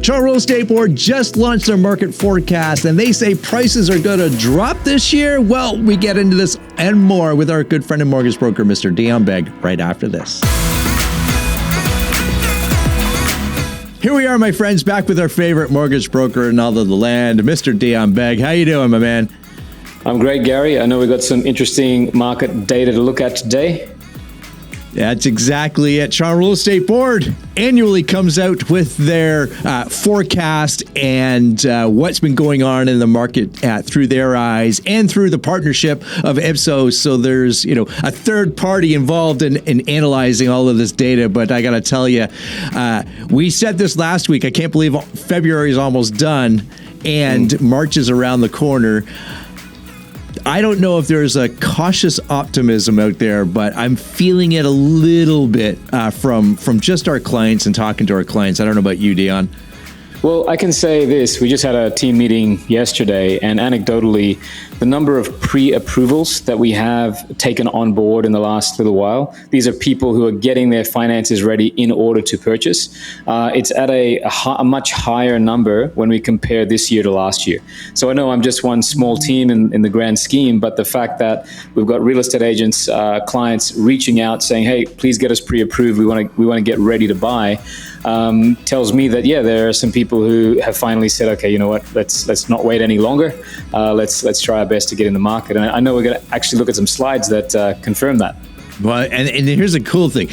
Toronto Real Estate Board just launched their market forecast, and they say prices are going to drop this year. Well, we get into this and more with our good friend and mortgage broker, Mr. Dion Beg, right after this. Here we are, my friends, back with our favorite mortgage broker in all of the land, Mr. Dion Beg. How you doing, my man? I'm great, Gary. I know we've got some interesting market data to look at today. That's exactly it. Toronto Real Estate Board annually comes out with their forecast and what's been going on in the market through their eyes and through the partnership of Ipsos. So there's, a third party involved in analyzing all of this data. But I got to tell you, we said this last week. I can't believe February is almost done and March is around the corner. I don't know if there's a cautious optimism out there, but I'm feeling it a little bit from just our clients and talking to our clients. I don't know about you, Dion. Well, I can say this. We just had a team meeting yesterday, and anecdotally, the number of pre-approvals that we have taken on board in the last little while, these are people who are getting their finances ready in order to purchase. It's at a much higher number when we compare this year to last year. So I know I'm just one small team in the grand scheme, but the fact that we've got real estate agents, clients reaching out saying, hey, please get us pre-approved. We want to get ready to buy. Tells me that, there are some people who have finally said, okay, you know what, let's not wait any longer. Let's try our best to get in the market. And I know we're going to actually look at some slides that confirm that. Well, and here's a cool thing.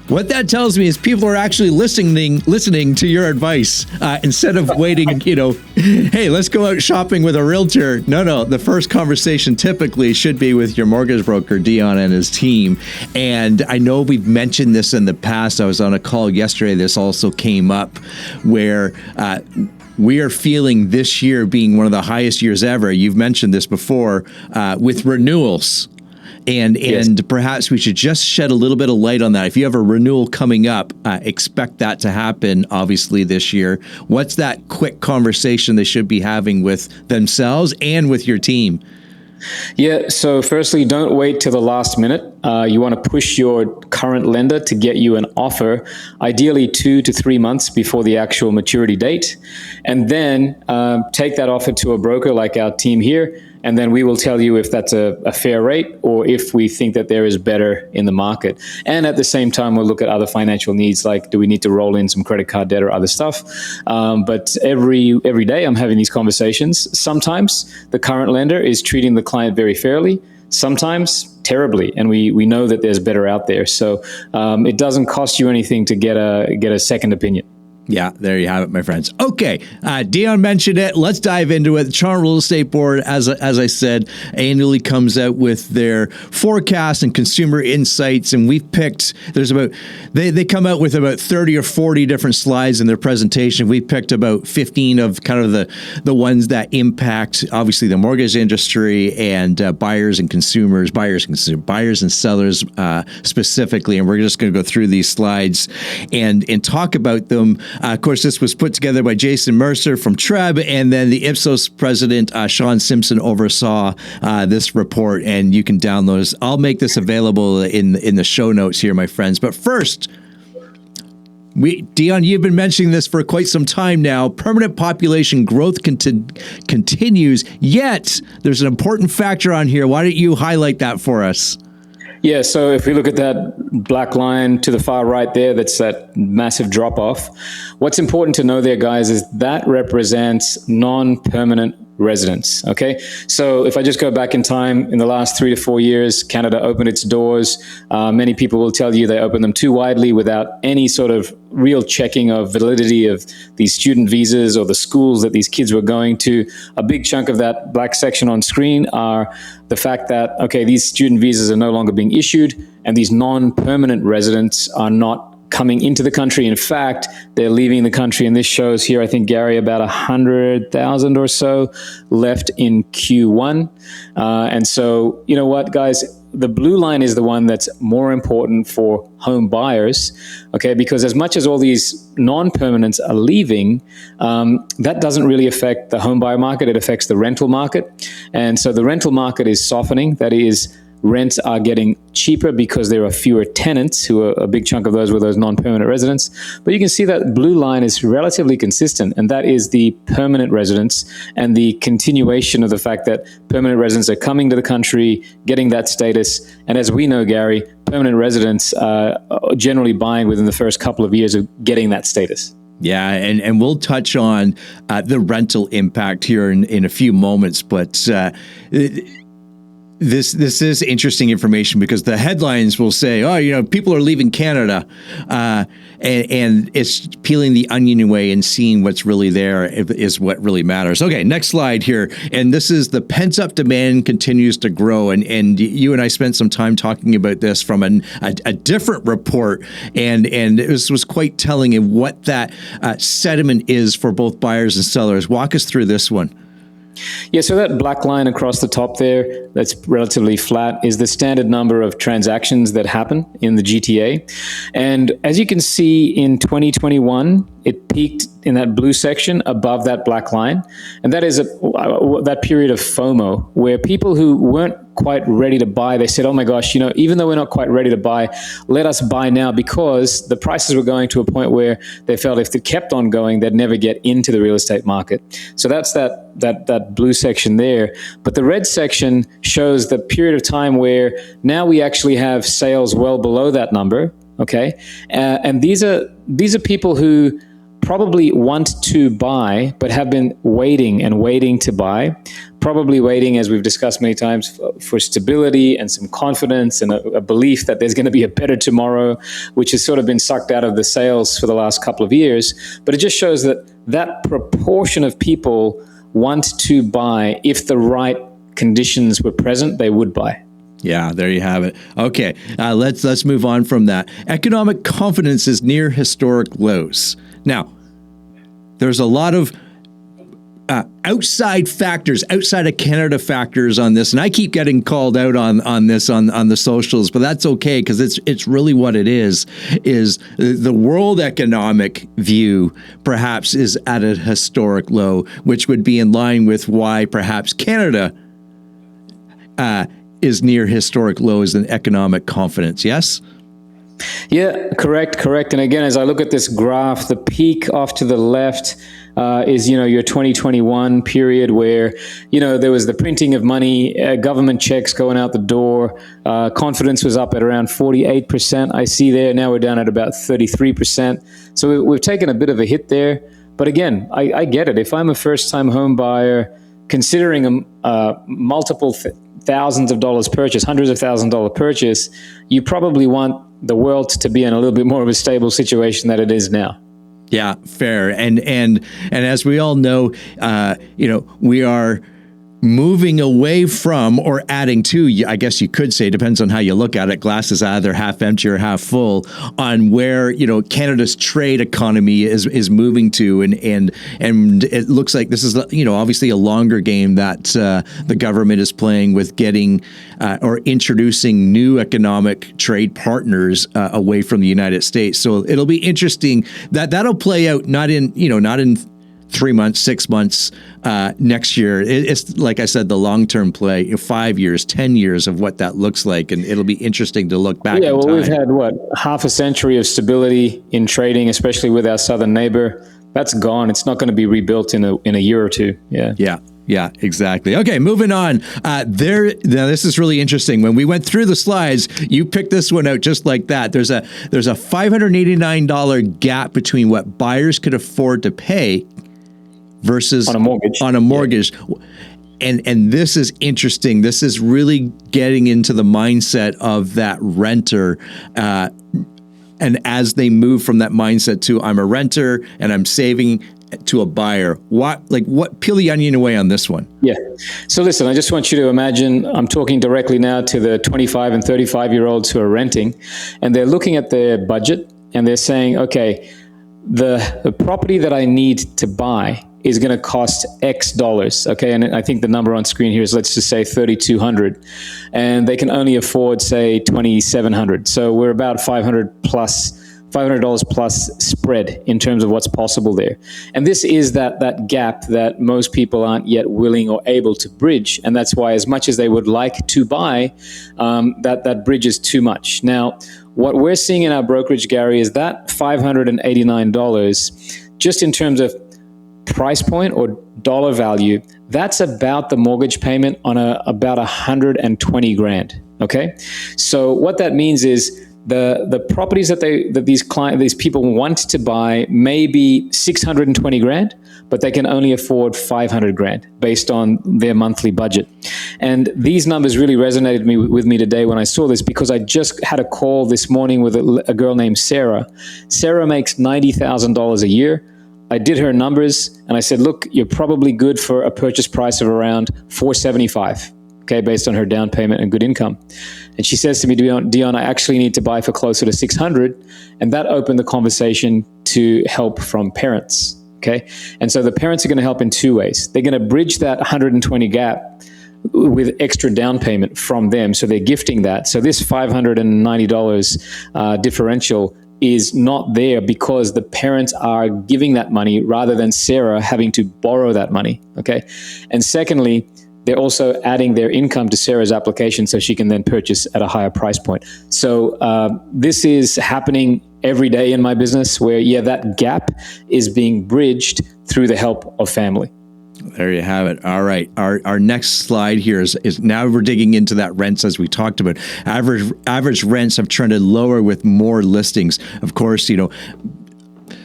What that tells me is people are actually listening to your advice instead of waiting, hey, let's go out shopping with a realtor. No, the first conversation typically should be with your mortgage broker, Dion, and his team. And I know we've mentioned this in the past. I was on a call yesterday. This also came up where we are feeling this year being one of the highest years ever. You've mentioned this before with renewals. And perhaps we should just shed a little bit of light on that. If you have a renewal coming up, expect that to happen, obviously, this year. What's that quick conversation they should be having with themselves and with your team? Yeah, so firstly, don't wait till the last minute. You want to push your current lender to get you an offer, ideally 2 to 3 months before the actual maturity date. And then take that offer to a broker like our team here, and then we will tell you if that's a fair rate or if we think that there is better in the market. And at the same time, we'll look at other financial needs, like do we need to roll in some credit card debt or other stuff. But every day I'm having these conversations. Sometimes the current lender is treating the client very fairly, sometimes terribly, and we know that there's better out there. So it doesn't cost you anything to get a second opinion. Yeah, there you have it, my friends. Okay, Dion mentioned it. Let's dive into it. The Toronto Real Estate Board, as I said, annually comes out with their forecast and consumer insights, and we've picked. They come out with about 30 or 40 different slides in their presentation. We picked about 15 of kind of the ones that impact, obviously, the mortgage industry and buyers and sellers specifically. And we're just going to go through these slides and talk about them. Of course, this was put together by Jason Mercer from Treb, and then the Ipsos president, Sean Simpson, oversaw this report, and you can download this. I'll make this available in the show notes here, my friends. But first, Dion, you've been mentioning this for quite some time now. Permanent population growth continues, yet there's an important factor on here. Why don't you highlight that for us? Yeah, so if we look at that black line to the far right there, that's that massive drop off. What's important to know there, guys, is that represents non-permanent residents, okay? So if I just go back in time, in the last 3 to 4 years, Canada opened its doors. Many people will tell you they opened them too widely without any sort of real checking of validity of these student visas or the schools that these kids were going to. A big chunk of that black section on screen are the fact that, okay, these student visas are no longer being issued and these non-permanent residents are not coming into the country. In fact, they're leaving the country, and this shows here, I think, Gary, about 100,000 or so left in Q1. And so, you know what, guys, the blue line is the one that's more important for home buyers, okay? Because as much as all these non-permanents are leaving, that doesn't really affect the home buyer market. It affects the rental market. And so the rental market is softening. That is, rents are getting cheaper because there are fewer tenants, who are a big chunk of those were those non-permanent residents. But you can see that blue line is relatively consistent, and that is the permanent residents and the continuation of the fact that permanent residents are coming to the country, getting that status. And as we know, Gary, permanent residents are generally buying within the first couple of years of getting that status. Yeah, and we'll touch on the rental impact here in a few moments, but this is interesting information because the headlines will say, oh, you know, people are leaving Canada, and it's peeling the onion away and seeing what's really there is what really matters. Okay, next slide here. And this is the pent-up demand continues to grow. And you and I spent some time talking about this from a different report, and it was quite telling in what that sentiment is for both buyers and sellers. Walk us through this one. Yeah, so that black line across the top there, that's relatively flat, is the standard number of transactions that happen in the GTA. And as you can see in 2021, it peaked in that blue section above that black line. And that is that period of FOMO, where people who weren't quite ready to buy, they said, oh my gosh, you know, even though we're not quite ready to buy, let us buy now, because the prices were going to a point where they felt if they kept on going, they'd never get into the real estate market. So that's that blue section there. But the red section shows the period of time where now we actually have sales well below that number. Okay. And these are people who probably want to buy, but have been waiting and waiting to buy, probably waiting, as we've discussed many times, for stability and some confidence and a belief that there's going to be a better tomorrow, which has sort of been sucked out of the sales for the last couple of years. But it just shows that proportion of people want to buy. If the right conditions were present, they would buy. Yeah, there you have it. Okay, let's move on from that. Economic confidence is near historic lows. Now, there's a lot of outside factors, outside of Canada factors on this, and I keep getting called out on this on the socials, but that's okay because it's really what it is the world economic view perhaps is at a historic low, which would be in line with why perhaps Canada is near historic lows in economic confidence. Yes? Yeah, correct. And again, as I look at this graph, the peak off to the left is, your 2021 period where, there was the printing of money, government checks going out the door. Confidence was up at around 48%. I see there. Now we're down at about 33%. So we've taken a bit of a hit there. But again, I get it. If I'm a first-time home buyer, considering multiple thousands of dollars purchase, hundreds of $1,000s purchase, you probably want the world to be in a little bit more of a stable situation than it is now. Yeah, fair. And as we all know, we are moving away from or adding to, I guess you could say, depends on how you look at it, glass is either half empty or half full, on where, Canada's trade economy is moving to. And it looks like this is, obviously a longer game that the government is playing with getting or introducing new economic trade partners away from the United States. So it'll be interesting that'll play out not in 3 months, 6 months, next year. It's like I said, the long-term play, 5 years, 10 years of what that looks like. And it'll be interesting to look back. Yeah, well, we've had half a century of stability in trading, especially with our southern neighbor. That's gone. It's not going to be rebuilt in a year or two. Yeah, exactly. Okay, moving on. Now this is really interesting. When we went through the slides, you picked this one out just like that. There's a $589 gap between what buyers could afford to pay versus on a mortgage. Yeah. And this is interesting. This is really getting into the mindset of that renter. And as they move from that mindset to I'm a renter and I'm saving to a buyer, what peel the onion away on this one? Yeah. So listen, I just want you to imagine, I'm talking directly now to the 25 and 35-year-olds who are renting, and they're looking at their budget and they're saying, okay, the property that I need to buy is going to cost X dollars. Okay. And I think the number on screen here is, let's just say $3,200, and they can only afford, say, $2,700. So we're about $500 plus $500 plus spread in terms of what's possible there. And this is that gap that most people aren't yet willing or able to bridge. And that's why, as much as they would like to buy, that bridge is too much. Now, what we're seeing in our brokerage, Gary, is that $589, just in terms of price point or dollar value, that's about the mortgage payment on about 120 grand. Okay, so what that means is the properties that these people want to buy may be 620 grand, but they can only afford 500 grand based on their monthly budget. And these numbers really resonated with me today when I saw this, because I just had a call this morning with a girl named Sarah. Sarah makes $90,000 a year. I did her numbers and I said, look, you're probably good for a purchase price of around $475. Okay, based on her down payment and good income. And she says to me, Dion, I actually need to buy for closer to 600. And that opened the conversation to help from parents. Okay, and so the parents are going to help in two ways. They're going to bridge that 120 gap with extra down payment from them. So they're gifting that. So this $590 differential is not there because the parents are giving that money rather than Sarah having to borrow that money. Okay, and secondly, they're also adding their income to Sarah's application so she can then purchase at a higher price point. So this is happening every day in my business where, that gap is being bridged through the help of family. There you have it. All right. Our next slide here is now we're digging into that rents, as we talked about. Average rents have trended lower with more listings. Of course,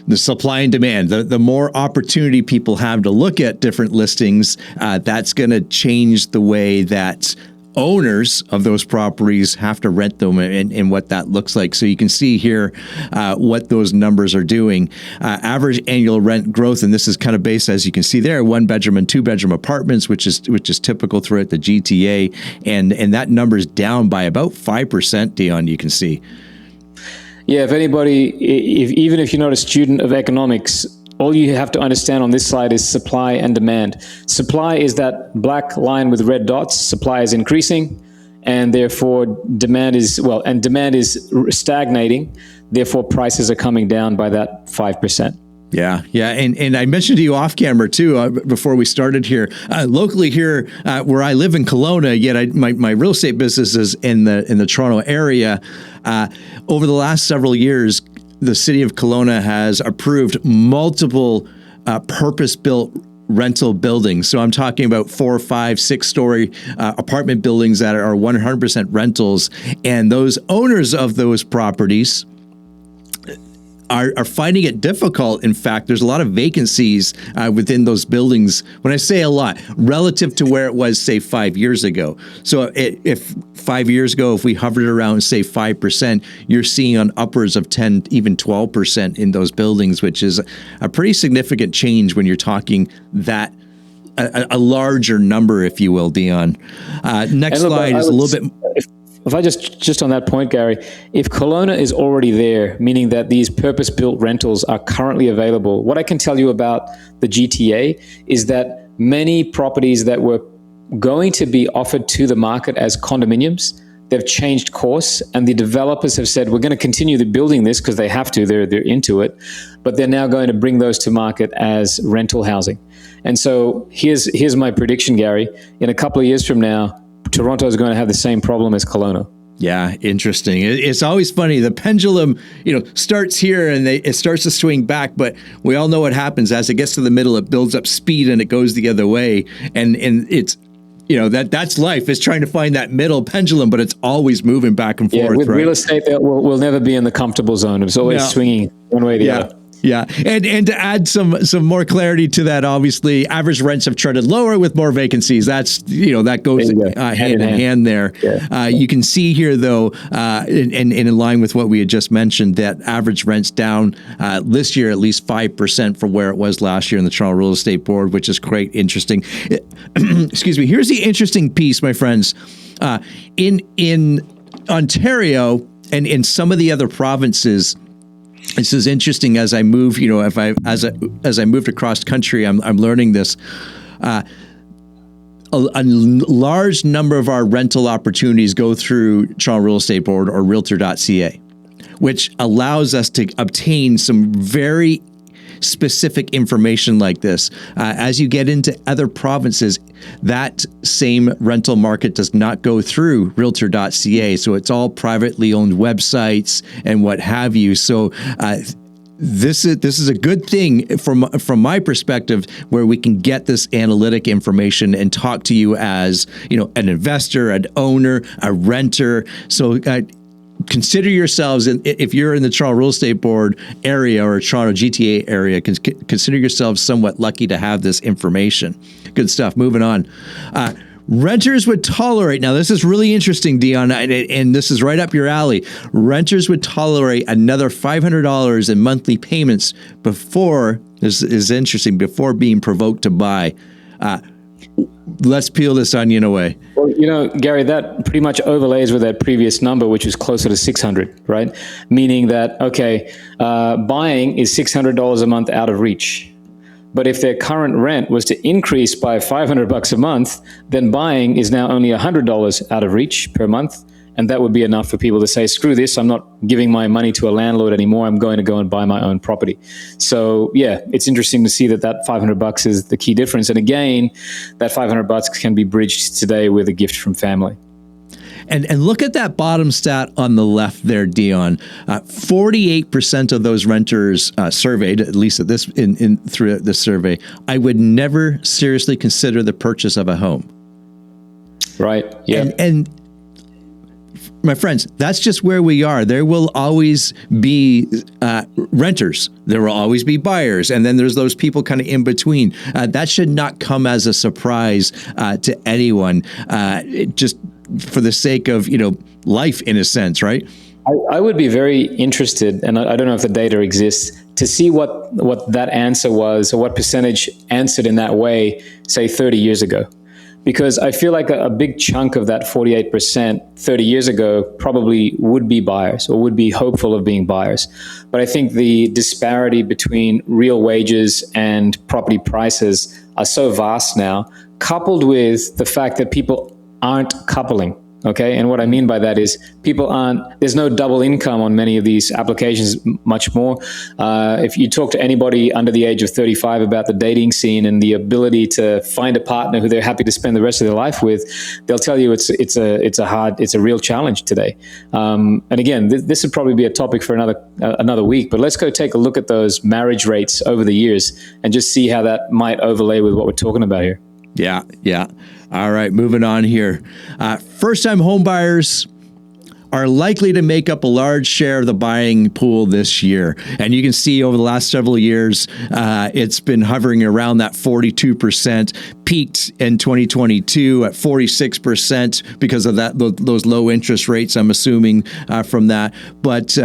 the supply and demand, the more opportunity people have to look at different listings, that's going to change the way that owners of those properties have to rent them and what that looks like. So you can see here what those numbers are doing. Average annual rent growth, and this is kind of based, as you can see there, 1-bedroom and 2-bedroom apartments, which is typical throughout the GTA, and that number is down by about 5%, Dion, you can see. Yeah, even if you're not a student of economics, all you have to understand on this slide is supply and demand. Supply is that black line with red dots. Supply is increasing, and therefore demand is stagnating. Therefore, prices are coming down by that 5%. Yeah. And I mentioned to you off camera too, before we started here, locally here, where I live in Kelowna, yet my real estate business is in the Toronto area. Over the last several years, the city of Kelowna has approved multiple purpose-built rental buildings. So I'm talking about 4, 5, 6-story apartment buildings that are 100% rentals. And those owners of those properties are finding it difficult. In fact, there's a lot of vacancies within those buildings. When I say a lot, relative to where it was, say, 5 years ago. So if 5 years ago, if we hovered around, say, 5%, you're seeing on upwards of 10, even 12% in those buildings, which is a pretty significant change when you're talking that a larger number, if you will, Dion. Next slide is a little bit. If I just on that point, Gary, if Kelowna is already there, meaning that these purpose-built rentals are currently available, what I can tell you about the GTA is that many properties that were going to be offered to the market as condominiums, they've changed course, and the developers have said, we're going to continue building this because they have to, they're into it, but they're now going to bring those to market as rental housing. And so here's my prediction, Gary. In a couple of years from now, Toronto is going to have the same problem as Kelowna. Yeah, interesting. It's always funny. The pendulum, starts here and it starts to swing back, but we all know what happens as it gets to the middle. It builds up speed and it goes the other way. And it's that's life. It's trying to find that middle pendulum, but it's always moving back and forth. With real estate, we'll never be in the comfortable zone. It's always swinging one way or the other. Yeah, and to add some more clarity to that, obviously, average rents have trended lower with more vacancies. That's that goes hand in hand there. Yeah. You can see here, though, and in line with what we had just mentioned, that average rents down this year at least 5% from where it was last year in the Toronto Real Estate Board, which is quite interesting. Excuse me. Here's the interesting piece, my friends. In Ontario and in some of the other provinces. This is interesting as I move, as I moved across country, I'm learning this. A large number of our rental opportunities go through Toronto Real Estate Board or Realtor.ca. which allows us to obtain some very specific information like this. As you get into other provinces, that same rental market does not go through realtor.ca. So it's all privately owned websites and what have you. So this is a good thing from my perspective, where we can get this analytic information and talk to you as, an investor, an owner, a renter. So consider yourselves, if you're in the Toronto Real Estate Board area or Toronto GTA area, consider yourselves somewhat lucky to have this information. Good stuff. Moving on. Renters would tolerate, now this is really interesting, Dion, and this is right up your alley. Renters would tolerate another $500 in monthly payments before, this is interesting, before being provoked to buy. Let's peel this onion away. Well, Gary, that pretty much overlays with that previous number, which was closer to 600, right? Meaning that, buying is $600 a month out of reach. But if their current rent was to increase by $500 a month, then buying is now only $100 out of reach per month. And that would be enough for people to say, screw this, I'm not giving my money to a landlord anymore. I'm going to go and buy my own property. So yeah, it's interesting to see that $500 is the key difference. And again, that $500 can be bridged today with a gift from family. And look at that bottom stat on the left there, Dion. 48% of those renters surveyed, at least at this through this survey, I would never seriously consider the purchase of a home. Right. Yeah. And my friends, that's just where we are. There will always be renters. There will always be buyers. And then there's those people kind of in between. That should not come as a surprise to anyone, just for the sake of, life in a sense, right? I would be very interested, and I don't know if the data exists, to see what that answer was, or what percentage answered in that way, say 30 years ago. Because I feel like a big chunk of that 48% 30 years ago probably would be buyers or would be hopeful of being buyers. But I think the disparity between real wages and property prices are so vast now, coupled with the fact that people aren't coupling. Okay. And what I mean by that is there's no double income on many of these applications much more. If you talk to anybody under the age of 35 about the dating scene and the ability to find a partner who they're happy to spend the rest of their life with, they'll tell you it's a real challenge today. And again, this would probably be a topic for another week, but let's go take a look at those marriage rates over the years and just see how that might overlay with what we're talking about here. Yeah. All right, moving on here. First-time home buyers are likely to make up a large share of the buying pool this year. And you can see over the last several years, it's been hovering around that 42%, peaked in 2022 at 46% because of those low interest rates, I'm assuming, from that. But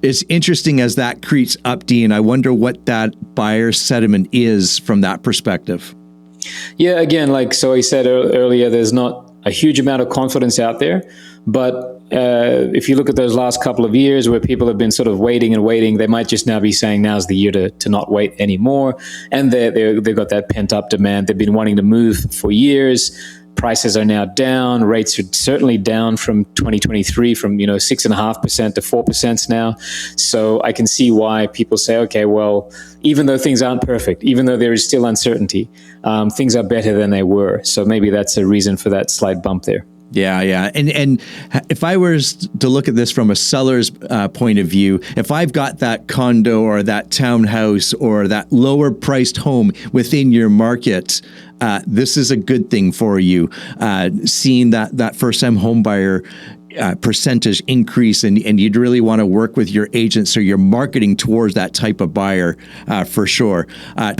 it's interesting as that creeps up, Dean. I wonder what that buyer sentiment is from that perspective. Yeah, again, so I said earlier, there's not a huge amount of confidence out there. But if you look at those last couple of years where people have been sort of waiting and waiting, they might just now be saying now's the year to not wait anymore. And they've got that pent up demand. They've been wanting to move for years. Prices are now down. Rates are certainly down from 2023, from 6.5% to 4% now. So I can see why people say, okay, well, even though things aren't perfect, even though there is still uncertainty, things are better than they were. So maybe that's a reason for that slight bump there. Yeah. And if I was to look at this from a seller's point of view, if I've got that condo or that townhouse or that lower priced home within your market, this is a good thing for you. Seeing that first time home buyer percentage increase, and you'd really want to work with your agent so you're marketing towards that type of buyer for sure.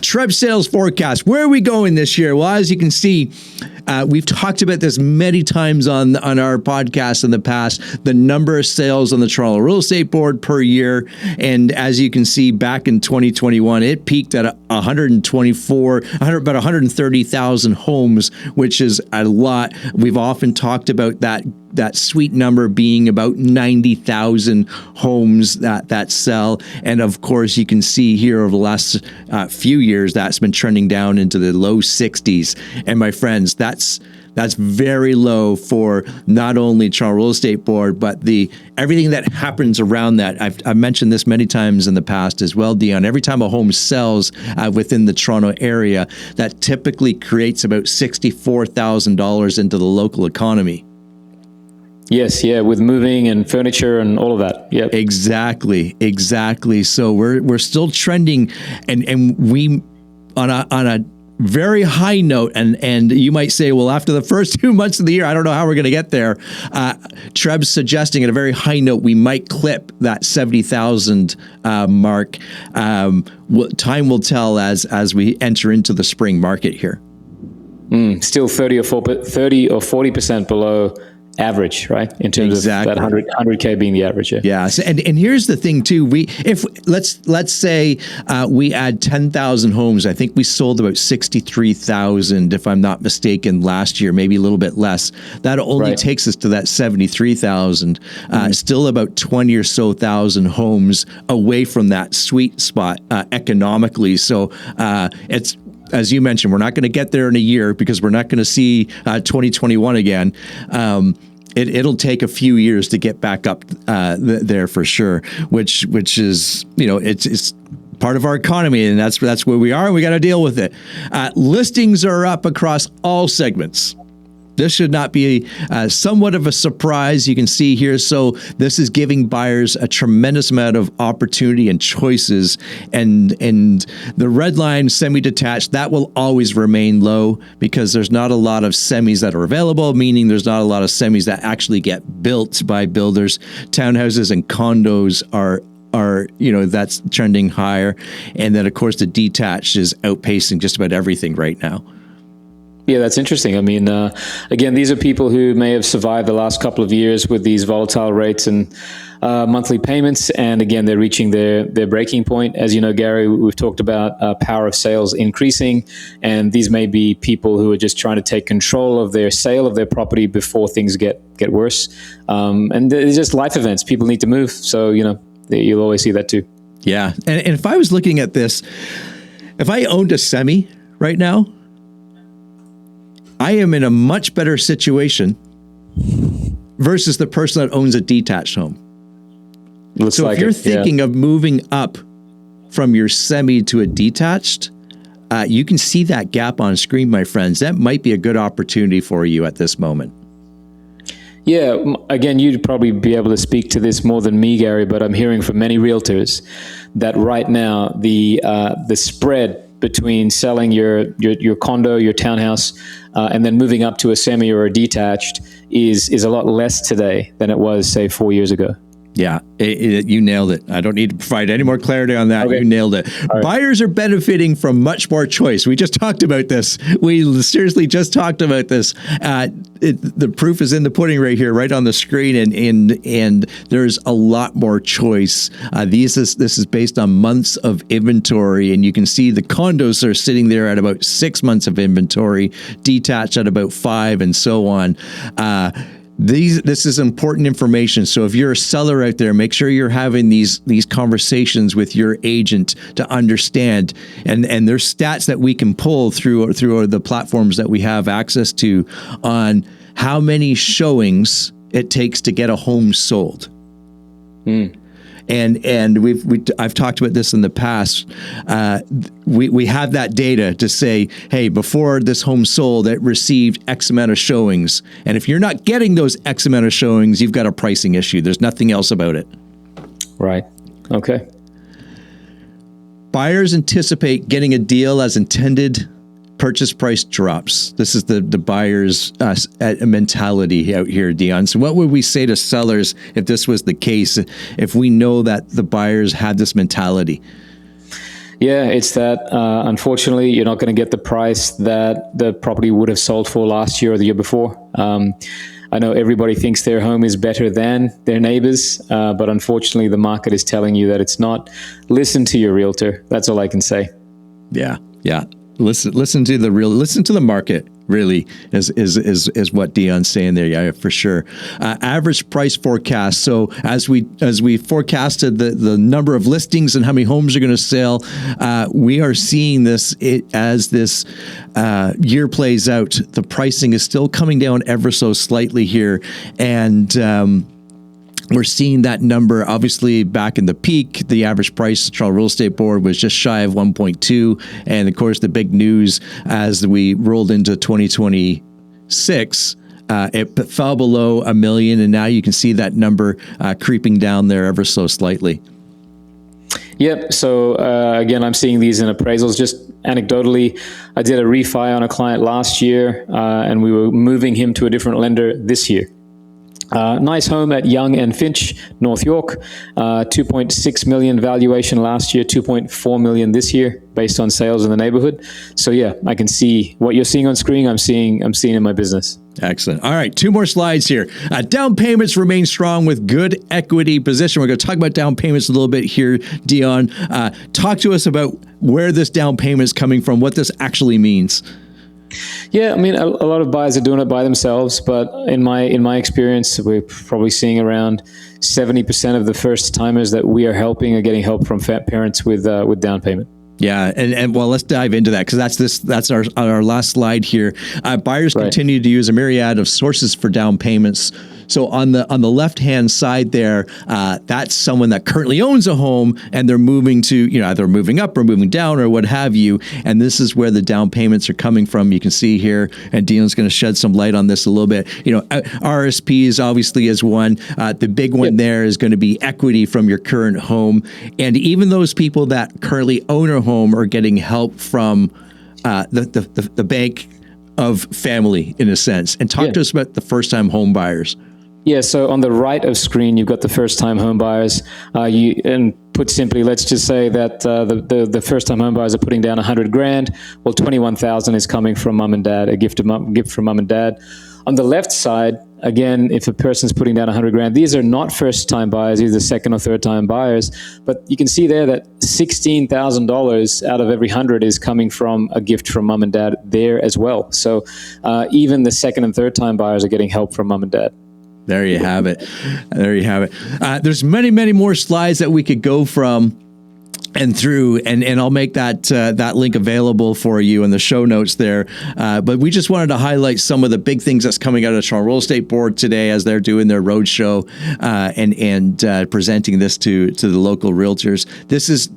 Treb sales forecast. Where are we going this year? Well, as you can see, we've talked about this many times on our podcast in the past, the number of sales on the Toronto Real Estate Board per year. And as you can see, back in 2021, it peaked at about 130,000 homes, which is a lot. We've often talked about that sweet number being about 90,000 homes that sell. And of course, you can see here over the last few years, that's been trending down into the low 60s. And my friends, that's That's very low for not only Toronto Real Estate Board, but everything that happens around that. I've mentioned this many times in the past as well, Dion. Every time a home sells within the Toronto area, that typically creates about $64,000 into the local economy. Yes, yeah, with moving and furniture and all of that. Yep. Exactly. So we're still trending, and we on a very high note, and you might say, well, after the first 2 months of the year, I don't know how we're going to get there. Treb's suggesting at a very high note, we might clip that 70,000 mark. Time will tell as we enter into the spring market here. Still 30 or 40% below average, right? In terms of that 100K being the average. Yeah. So, and here's the thing too. Let's say we add 10,000 homes. I think we sold about 63,000, if I'm not mistaken, last year, maybe a little bit less. That only takes us to that 73,000. Still about 20 or so thousand homes away from that sweet spot economically. So it's, as you mentioned, we're not going to get there in a year because we're not going to see 2021 again. It'll take a few years to get back up there for sure, which is, it's part of our economy, and that's where we are, and we got to deal with it. Listings are up across all segments. This should not be somewhat of a surprise. You can see here. So this is giving buyers a tremendous amount of opportunity and choices. And the red line semi-detached, that will always remain low because there's not a lot of semis that are available, meaning there's not a lot of semis that actually get built by builders. Townhouses and condos are that's trending higher. And then, of course, the detached is outpacing just about everything right now. Yeah, that's interesting. I mean, again, these are people who may have survived the last couple of years with these volatile rates and monthly payments. And again, they're reaching their breaking point. As you know, Gary, we've talked about power of sales increasing. And these may be people who are just trying to take control of their sale of their property before things get worse. And it's just life events. People need to move. So, you'll always see that too. Yeah. And if I was looking at this, if I owned a semi right now, I am in a much better situation versus the person that owns a detached home. So if you're thinking of moving up from your semi to a detached, you can see that gap on screen, my friends. That might be a good opportunity for you at this moment. Yeah, again, you'd probably be able to speak to this more than me, Gary, but I'm hearing from many realtors that right now the spread between selling your condo, your townhouse, and then moving up to a semi or a detached is a lot less today than it was, say, 4 years ago. Yeah, you nailed it. I don't need to provide any more clarity on that. Okay. You nailed it. Right. Buyers are benefiting from much more choice. We just talked about this. We seriously just talked about this. The proof is in the pudding right here, right on the screen, and there's a lot more choice. This is based on months of inventory, and you can see the condos are sitting there at about 6 months of inventory, detached at about 5, and so on. This is important information. So if you're a seller out there, make sure you're having these conversations with your agent to understand. And there's stats that we can pull through the platforms that we have access to on how many showings it takes to get a home sold. And I've talked about this in the past. We have that data to say, hey, before this home sold, it received X amount of showings. And if you're not getting those X amount of showings, you've got a pricing issue. There's nothing else about it. Right. Okay. Buyers anticipate getting a deal as intended. Purchase price drops. This is the buyer's mentality out here, Dion. So what would we say to sellers if this was the case, if we know that the buyers had this mentality? Yeah, it's that, unfortunately, you're not going to get the price that the property would have sold for last year or the year before. I know everybody thinks their home is better than their neighbors, but unfortunately, the market is telling you that it's not. Listen to your realtor. That's all I can say. Yeah. Listen to the market. really is what Dion's saying there. Yeah, for sure. Average price forecast. So as we forecasted the number of listings and how many homes are going to sell, we are seeing this as this year plays out. The pricing is still coming down ever so slightly here, and we're seeing that number. Obviously, back in the peak, the average price Toronto Real Estate Board was just shy of 1.2. And of course, the big news as we rolled into 2026, it fell below $1 million. And now you can see that number creeping down there ever so slightly. Yep. So again, I'm seeing these in appraisals. Just anecdotally, I did a refi on a client last year, and we were moving him to a different lender this year. Nice home at Yonge and Finch, North York. 2.6 million valuation last year, 2.4 million this year, based on sales in the neighborhood. So yeah, I can see what you're seeing on screen. I'm seeing in my business. Excellent. All right, 2 more slides here. Down payments remain strong with good equity position. We're going to talk about down payments a little bit here, Dion. Talk to us about where this down payment is coming from, what this actually means. Yeah, I mean, a lot of buyers are doing it by themselves, but in my experience, we're probably seeing around 70% of the first timers that we are helping are getting help from parents with down payment. Yeah, and well, let's dive into that because that's our last slide here. Buyers continue to use a myriad of sources for down payments. So on the left-hand side there, that's someone that currently owns a home and they're moving to, either moving up or moving down or what have you. And this is where the down payments are coming from. You can see here, and Dion's going to shed some light on this a little bit. RSPs obviously is one. The big one there is going to be equity from your current home. And even those people that currently own a home are getting help from the bank of family, in a sense. And talk to us about the first-time home buyers. Yeah, so on the right of screen, you've got the first-time home buyers. And put simply, let's just say that the first-time home buyers are putting down $100,000. Well, $21,000 is coming from mom and dad, a gift from mom and dad. On the left side, again, if a person's putting down $100,000, these are not first-time buyers; these are second or third-time buyers. But you can see there that $16,000 out of every 100 is coming from a gift from mom and dad there as well. So even the second and third-time buyers are getting help from mom and dad. There you have it. There you have it. There's many, many more slides that we could go from and through, and I'll make that link available for you in the show notes there. But we just wanted to highlight some of the big things that's coming out of the Toronto Real Estate Board today as they're doing their roadshow and presenting this to the local realtors. This is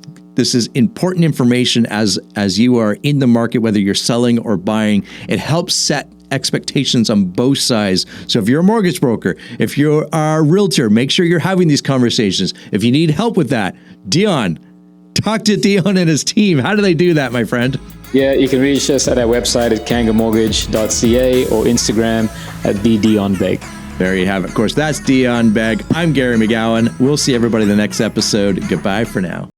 important information as you are in the market, whether you're selling or buying. It helps set expectations on both sides. So if you're a mortgage broker, if you're a realtor, make sure you're having these conversations. If you need help with that, Dion, talk to Dion and his team. How do they do that, my friend? Yeah, you can reach us at our website at kangamortgage.ca or Instagram at Dion Beg. There you have it. Of course, that's Dion Beg. I'm Gary McGowan. We'll see everybody in the next episode. Goodbye for now.